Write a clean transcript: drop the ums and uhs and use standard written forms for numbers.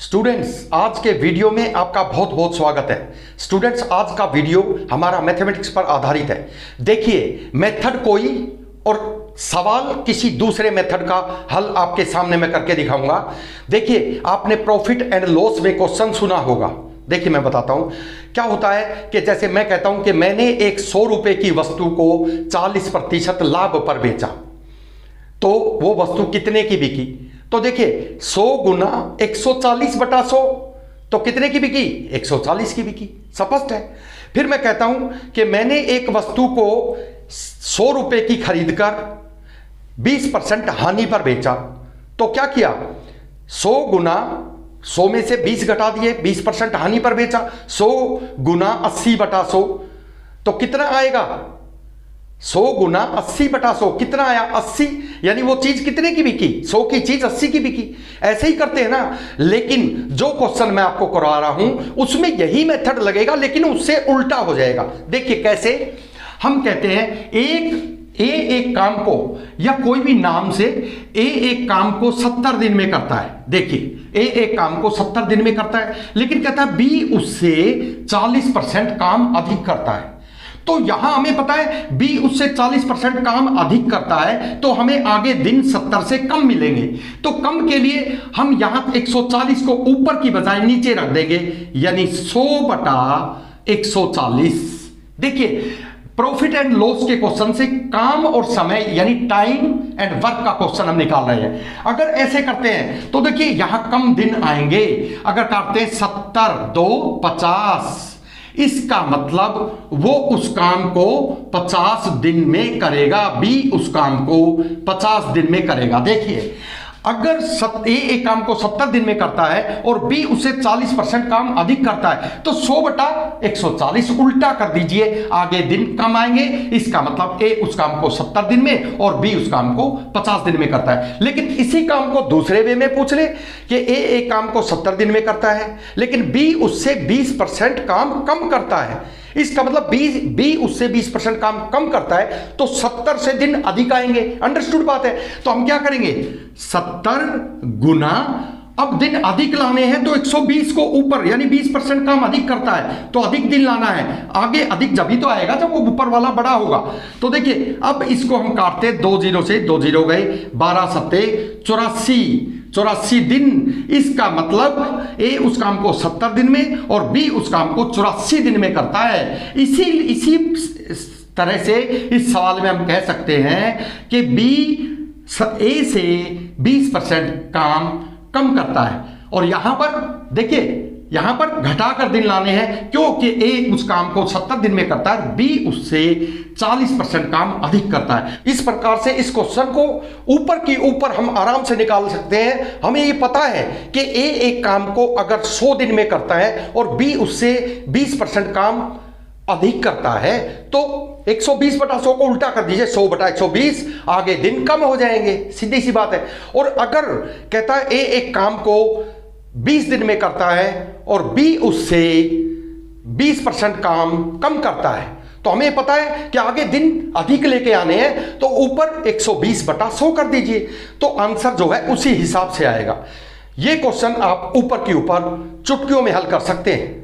Students, आज के video में आपका बहुत बहुत स्वागत है। स्टूडेंट्स, आज का वीडियो हमारा मैथमेटिक्स पर आधारित है। देखिए, मेथड कोई और सवाल किसी दूसरे मेथड का हल आपके सामने मैं करके दिखाऊंगा। देखिए, आपने प्रॉफिट एंड लॉस में क्वेश्चन सुना होगा। देखिए, मैं बताता हूं क्या होता है कि जैसे मैं कहता हूं कि मैंने एक 100 रुपए की वस्तु को 40% लाभ पर बेचा, तो वो वस्तु कितने की बिकी? तो देखिए, 100 गुना 140/100 तो कितने की बिकी? 140 की बिकी। स्पष्ट है। फिर मैं कहता हूं कि मैंने एक वस्तु को 100 रुपए की खरीदकर 20% हानि पर बेचा, तो क्या किया? 100 गुना 100 में से 20 घटा दिए, 20% हानि पर बेचा। 100 गुना 80/100 तो कितना आएगा? 100 गुना 80/100 कितना आया? 80। यानी वो चीज कितने की बिकी? 100 की चीज 80 की बिकी। ऐसे ही करते हैं ना। लेकिन जो क्वेश्चन मैं आपको करा रहा हूं उसमें यही मेथड लगेगा, लेकिन उससे उल्टा हो जाएगा। देखिए कैसे। हम कहते हैं एक काम को, या कोई भी नाम से एक काम को 70 दिन में करता है। देखिए, एक काम को 70 दिन में करता है, लेकिन कहता है बी उससे 40% काम अधिक करता है। तो यहां हमें पता है बी उससे 40% काम अधिक करता है, तो हमें आगे दिन 70 से कम मिलेंगे। तो कम के लिए हम यहां 140 को ऊपर की बजाय नीचे रख देंगे, यानी 100/140। देखिए, प्रॉफिट एंड लॉस के क्वेश्चन से काम और समय यानी टाइम एंड वर्क का क्वेश्चन हम निकाल रहे हैं। अगर ऐसे करते हैं तो देखिए यहां कम दिन आएंगे। अगर करते हैं 70 2 50, इसका मतलब वो उस काम को 50 दिन में करेगा। बी उस काम को 50 दिन में करेगा। देखिए, अगर एक काम को 70 दिन में करता है और बी उससे 40% काम अधिक करता है, तो 100/140 उल्टा कर दीजिए, आगे दिन कम आएंगे। इसका मतलब ए उस काम को 70 दिन में और बी उस काम को 50 दिन में करता है। लेकिन इसी काम को दूसरे वे में पूछ ले कि ए एक काम को 70 दिन में करता है, लेकिन बी उससे 20% काम कम करता है। इसका मतलब बी उससे 20% काम कम करता है, तो 70 से दिन अधिक आएंगे। अंडरस्टूड बात है। तो हम क्या करेंगे? 70 गुना, अब दिन अधिक लाने हैं तो 120 को ऊपर, यानी 20% काम अधिक करता है, तो अधिक दिन लाना है। आगे अधिक जब ही तो आएगा जब वो ऊपर वाला बड़ा होगा। तो देखिए, अब इसको हम काटते, 2 0 से 2 0 गए, 12 7 84 दिन। इसका मतलब ए उस काम को 70 दिन में और बी उस काम को 84 दिन में करता है। इसी तरह से इस सवाल में हम कह सकते हैं कि बी ए से 20% काम कम करता है। और यहां पर देखिए, यहां पर घटाकर दिन लाने हैं, क्योंकि ए उस काम को 70 दिन में करता है, बी उससे 40% काम अधिक करता है। इस प्रकार से इस क्वेश्चन को ऊपर की ऊपर हम आराम से निकाल सकते हैं। हमें ये पता है कि ए एक काम को अगर 100 दिन में करता है और बी उससे 20% काम अधिक करता है, तो 120/100 को उल्टा कर दीजिए, 100/120, आगे दिन कम हो जाएंगे। सीधी सी बात है। और अगर कहता है ए एक काम को 20 दिन में करता है और बी उससे 20% काम कम करता है, तो हमें पता है कि आगे दिन अधिक लेके आने हैं, तो ऊपर 120/100 कर दीजिए, तो आंसर जो है उसी हिसाब से आएगा। ये क्वेश्चन आप ऊपर की ऊपर चुटकियों में हल कर सकते हैं।